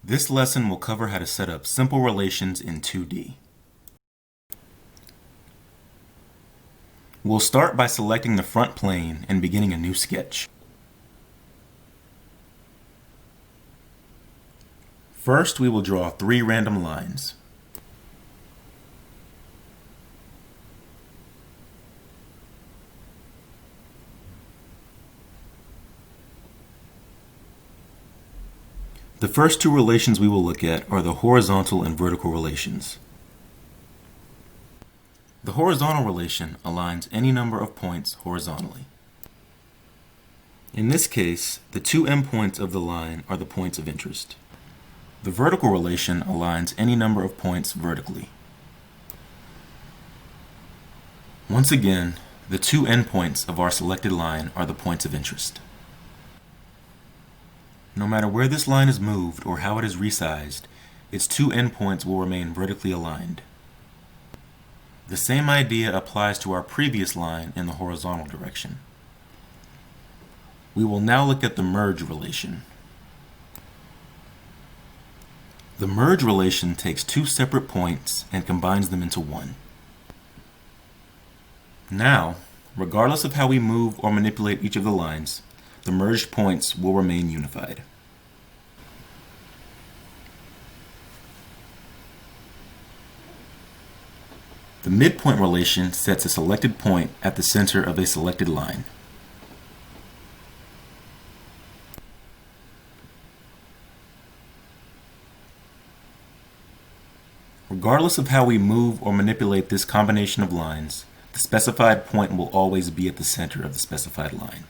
This lesson will cover how to set up simple relations in 2D. We'll start by selecting the front plane and beginning a new sketch. First, we will draw 3 random lines. The first 2 relations we will look at are the horizontal and vertical relations. The horizontal relation aligns any number of points horizontally. In this case, the 2 endpoints of the line are the points of interest. The vertical relation aligns any number of points vertically. Once again, the 2 endpoints of our selected line are the points of interest. No matter where this line is moved or how it is resized, its 2 endpoints will remain vertically aligned. The same idea applies to our previous line in the horizontal direction. We will now look at the merge relation. The merge relation takes 2 separate points and combines them into one. Now, regardless of how we move or manipulate each of the lines, the merged points will remain unified. The midpoint relation sets a selected point at the center of a selected line. Regardless of how we move or manipulate this combination of lines, the specified point will always be at the center of the specified line.